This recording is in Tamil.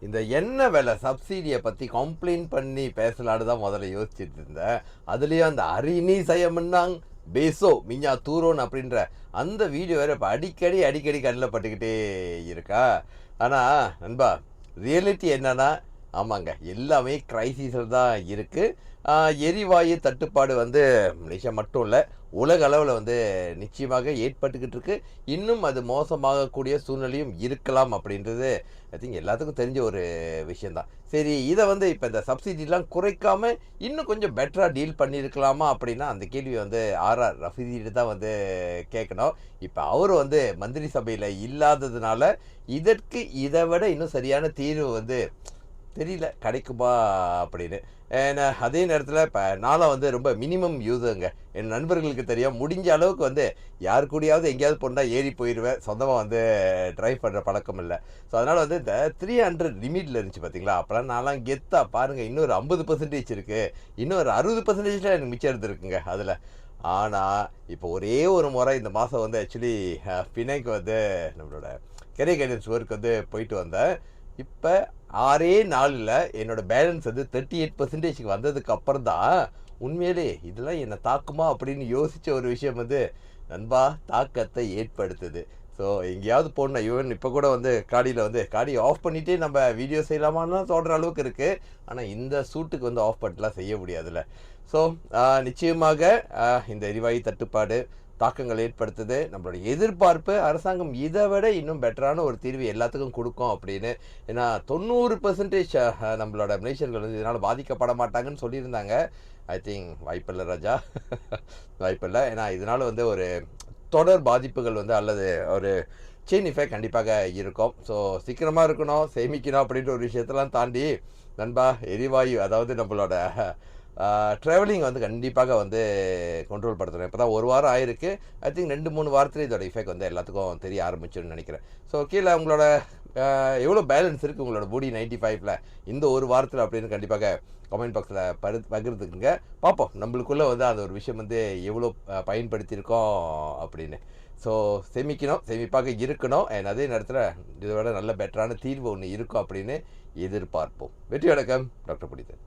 இந்த எண்ணெய் விலை சப்சிடியை பற்றி கம்ப்ளைண்ட் பண்ணி பேசலான்னு தான் முதல்ல யோசிச்சுட்டு இருந்தேன். அதுலேயும் அந்த அரிணி சயம்னாங் பேசோ மிஞ்சா தூரோன் அப்படின்ற அந்த வீடியோ வேறு இப்போ அடிக்கடி அடிக்கடி கண்ணில் பட்டுக்கிட்டே இருக்கா. ஆனால் நண்பா, ரியாலிட்டி என்னன்னா, ஆமாங்க, எல்லாமே கிரைசிஸில் தான் இருக்குது. எரிவாயு தட்டுப்பாடு வந்து மலேசியா மட்டும் இல்லை, உலக அளவில் வந்து நிச்சயமாக ஏற்பட்டுக்கிட்டு இருக்கு. இன்னும் அது மோசமாகக்கூடிய சூழ்நிலையும் இருக்கலாம் அப்படின்றது ஐ திங்க் எல்லாத்துக்கும் தெரிஞ்ச ஒரு விஷயந்தான். சரி, இதை வந்து இப்போ இந்த சப்சிடிலாம் குறைக்காம இன்னும் கொஞ்சம் பெட்டராக டீல் பண்ணியிருக்கலாமா அப்படின்னா அந்த கேள்வி வந்து ஆர்ஆர் ரஃபீதிட்டு தான் வந்து கேட்கணும். இப்போ அவர் வந்து மந்திரி சபையில் இல்லாததுனால இதற்கு இதை விட இன்னும் சரியான தீர்வு வந்து தெரியல கிடைக்குமா அப்படின்னு. ஏன்னா அதே நேரத்தில் இப்போ நானும் வந்து ரொம்ப மினிமம் யூஸுங்க. என் நண்பர்களுக்கு தெரியும், முடிஞ்ச அளவுக்கு வந்து யார் கூடயாவது எங்கேயாவது போனால் ஏறி போயிடுவேன். சொந்தமாக வந்து ட்ரைவ் பண்ணுற பழக்கம் இல்லை. ஸோ அதனால் வந்து இந்த 300 லிமிட்டில் இருந்துச்சு பார்த்தீங்களா, அப்போலாம் நான்லாம் கெத்தா பாருங்கள், இன்னொரு 50% இருக்குது, இன்னொரு 60% எனக்கு மிச்சம் இருந்துருக்குங்க அதில். ஆனால் இப்போ ஒரே ஒரு முறை இந்த மாதம் வந்து ஆக்சுவலி பிணைக்கு வந்து நம்மளோட கெரியர் கைடன்ஸ் ஒர்க் வந்து போயிட்டு வந்தேன். இப்போ 6 நாளில் என்னோட பேலன்ஸ் வந்து 38% வந்ததுக்கு அப்புறம் தான் உண்மையிலே இதெல்லாம் என்னை தாக்குமா அப்படின்னு யோசித்த ஒரு விஷயம் வந்து நண்பா தாக்கத்தை ஏற்படுத்துது. ஸோ எங்கேயாவது போடணும், ஈவன் இப்போ கூட வந்து காடியில் வந்து காடியை ஆஃப் பண்ணிகிட்டே நம்ம வீடியோ செய்யலாமான்னு சொல்கிற அளவுக்கு இருக்குது. ஆனால் இந்த சூட்டுக்கு வந்து ஆஃப் பண்ணிட்டுலாம் செய்ய முடியாதுல்ல. ஸோ நிச்சயமாக இந்த எரிவாயு தட்டுப்பாடு தாக்கங்கள் ஏற்படுத்துது. நம்மளுடைய எதிர்பார்ப்பு அரசாங்கம் இதை விட இன்னும் பெட்டரான ஒரு தீர்வு எல்லாத்துக்கும் கொடுக்கும் அப்படின்னு. ஏன்னா 90% நம்மளோட மலேசியர்கள் வந்து இதனால் பாதிக்கப்பட மாட்டாங்கன்னு சொல்லியிருந்தாங்க. ஐ திங்க் வாய்ப்பில்லை ராஜா. வாய்ப்பில்லை. ஏன்னா இதனால் வந்து ஒரு தொடர் பாதிப்புகள் வந்து அல்லது ஒரு செயின் எஃபெக்ட் கண்டிப்பாக இருக்கும். ஸோ சீக்கிரமாக இருக்கணும், சேமிக்கணும் அப்படின்ற ஒரு விஷயத்தெல்லாம் தாண்டி நண்பா, எரிவாயு அதாவது நம்மளோட ட்ராவலிங் வந்து கண்டிப்பாக வந்து கண்ட்ரோல் படுத்தணும். இப்போ தான் ஒரு வாரம் ஆயிருக்கு. ஐ திங்க் 2-3 வாரத்தில் இதோட எஃபெக்ட் வந்து எல்லாத்துக்கும் தெரிய ஆரம்பிச்சுன்னு நினைக்கிறேன். ஸோ கீழே உங்களோட எவ்வளோ பேலன்ஸ் இருக்குது உங்களோட பூடி 95ல் இந்த ஒரு வாரத்தில் அப்படின்னு கண்டிப்பாக கமெண்ட் பாக்ஸில் பகிர்ந்துக்குங்க. பார்ப்போம் நம்மளுக்குள்ளே வந்து அந்த ஒரு விஷயம் வந்து எவ்வளோ பயன்படுத்தியிருக்கோம் அப்படின்னு. ஸோ சேமிக்கணும், சேமிப்பாக இருக்கணும். அண்ட் அதே நேரத்தில் இதை விட நல்ல பெட்டரான தீர்வு ஒன்று இருக்கும் அப்படின்னு எதிர்பார்ப்போம். வெற்றி வணக்கம், டாக்டர் புனிதன்.